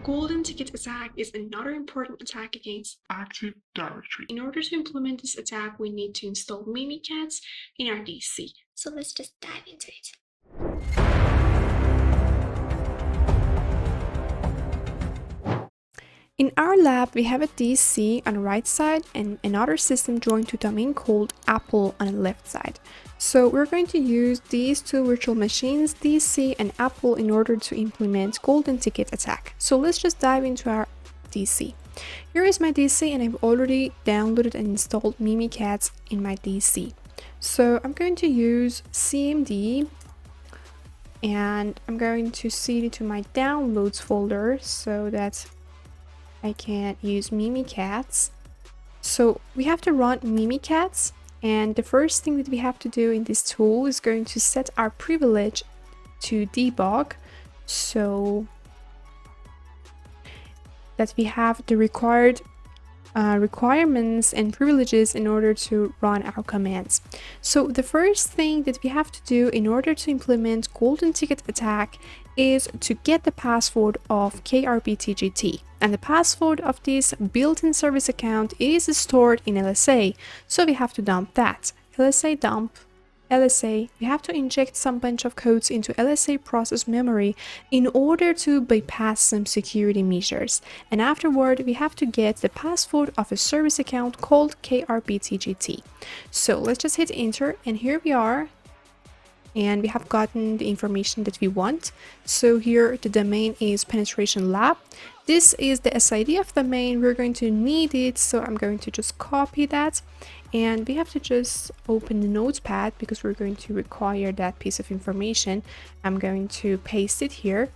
golden ticket attack is another important attack against Active Directory. In order to implement this attack, we need to install Mimikatz in our DC. So let's just dive into it. In our lab, we have a DC on the right side and another system joined to domain called Apple on the left side. So we're going to use these two virtual machines, DC and Apple, in order to implement golden ticket attack. So let's just dive into our DC. Here is my DC and I've already downloaded and installed Mimikatz in my DC. So I'm going to use CMD and I'm going to cd to my downloads folder so that I can use Mimikatz. So we have to run Mimikatz, and the first thing that we have to do in this tool is going to set our privilege to debug so that we have the required requirements and privileges in order to run our commands. So the first thing that we have to do in order to implement golden ticket attack is to get the password of krbtgt, and the password of this built-in service account is stored in LSA, so we have to dump that. LSA dump LSA, we have to inject some bunch of codes into LSA process memory in order to bypass some security measures, and afterward we have to get the password of a service account called krbtgt. So let's just hit enter, and here we are, and we have gotten the information that we want. So here the domain is penetration lab. This is the SID of the domain. We're going to need it, so I'm going to just copy that, and we have to just open the notepad because we're going to require that piece of information. I'm going to paste it here.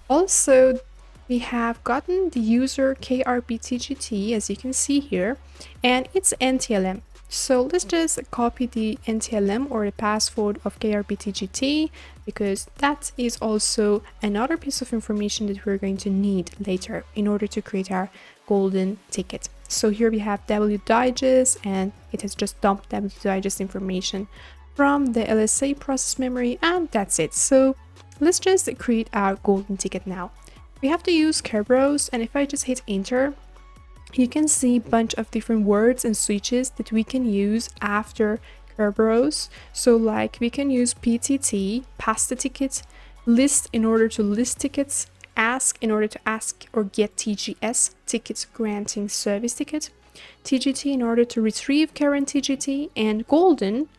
Also, we have gotten the user krbtgt, as you can see here, and it's NTLM. So let's just copy the NTLM or the password of krbtgt, because that is also another piece of information that we're going to need later in order to create our golden ticket. So here we have wdigest, and it has just dumped wdigest information from the LSA process memory, and that's it. So let's just create our golden ticket now. We have to use Kerberos, and if I just hit enter, you can see a bunch of different words and switches that we can use after Kerberos. So like we can use PTT, pass the ticket, list in order to list tickets, ask in order to ask or get TGS, tickets granting service ticket, TGT in order to retrieve current TGT, and golden,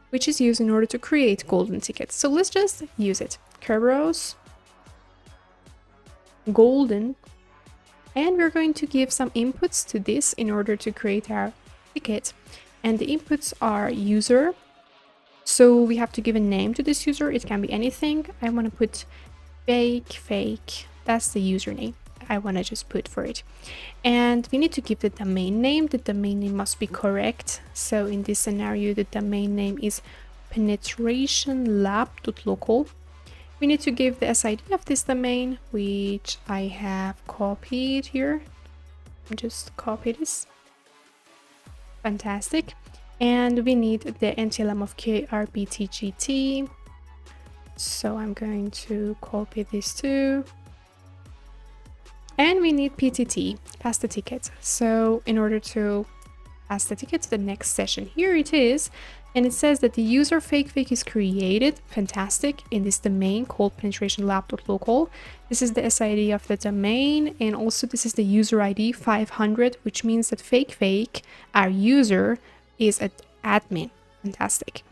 which is used in order to create golden tickets. So let's just use it. Kerberos, golden, and we're going to give some inputs to this in order to create our ticket. And the inputs are user. So we have to give a name to this user. It can be anything. I want to put fake. That's the username I want to just put for it. And we need to give the domain name. The domain name must be correct. So in this scenario, the domain name is penetrationlab.local. We need to give the SID of this domain, which I have copied here. Just copy this. Fantastic. And we need the NTLM of krbtgt. So I'm going to copy this too. And we need PTT, pass the ticket. So in order to pass the ticket to the next session, here it is. And it says that the user fake is created, fantastic, in this domain called penetrationlab.local. This is the SID of the domain, and also this is the user ID 500, which means that fake, our user, is an admin. Fantastic.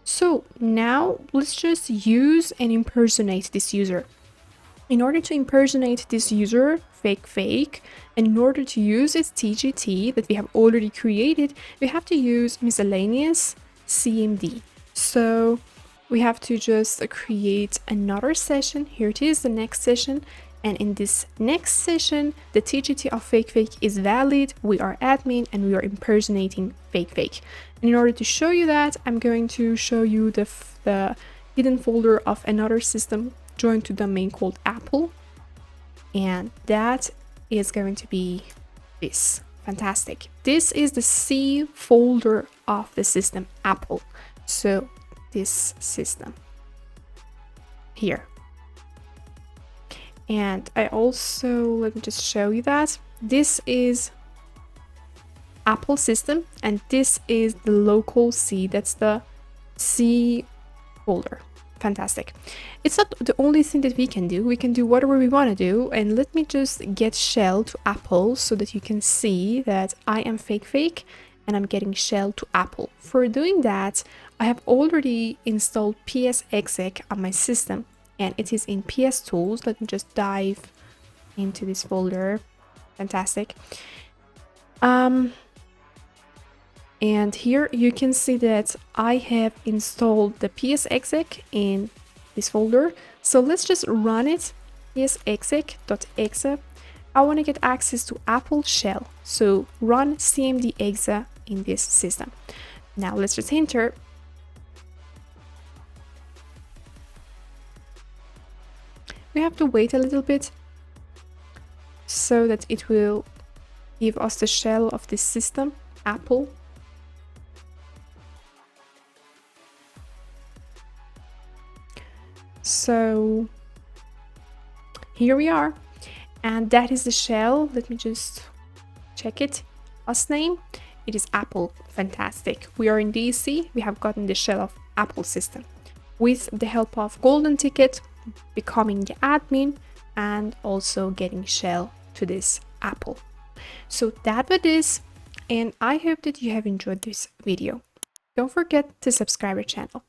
So now let's just use and impersonate this user. In order to impersonate this user, fake, and in order to use its TGT that we have already created, we have to use miscellaneous CMD. So we have to just create another session. Here it is, the next session, and in this next session the TGT of fake is valid. We are admin and we are impersonating fake. And in order to show you that, I'm going to show you the hidden folder of another system joined to domain called Apple, and that is going to be this. Fantastic. This is the C folder of the system Apple. So this system here. And I also, let me just show you that. This is Apple system, and this is the local C. That's the C folder. Fantastic. It's not the only thing that we can do. We can do whatever we want to do. And let me just get shell to Apple so that you can see that I am fake and I'm getting shell to Apple. For doing that, I have already installed PSEXEC on my system, and it is in PS Tools. Let me just dive into this folder. Fantastic. And here you can see that I have installed the PSEXEC in this folder. So let's just run it, PSEXEC.exe. I want to get access to Apple shell. So run cmd.exe in this system. Now let's just enter. We have to wait a little bit so that it will give us the shell of this system, Apple. So here we are, and that is the shell. Let me just check it. Host name, it is Apple. Fantastic. We are in DC. We have gotten the shell of Apple system with the help of golden ticket, becoming the admin, and also getting shell to this Apple. So that was this, and I hope that you have enjoyed this video. Don't forget to subscribe our channel.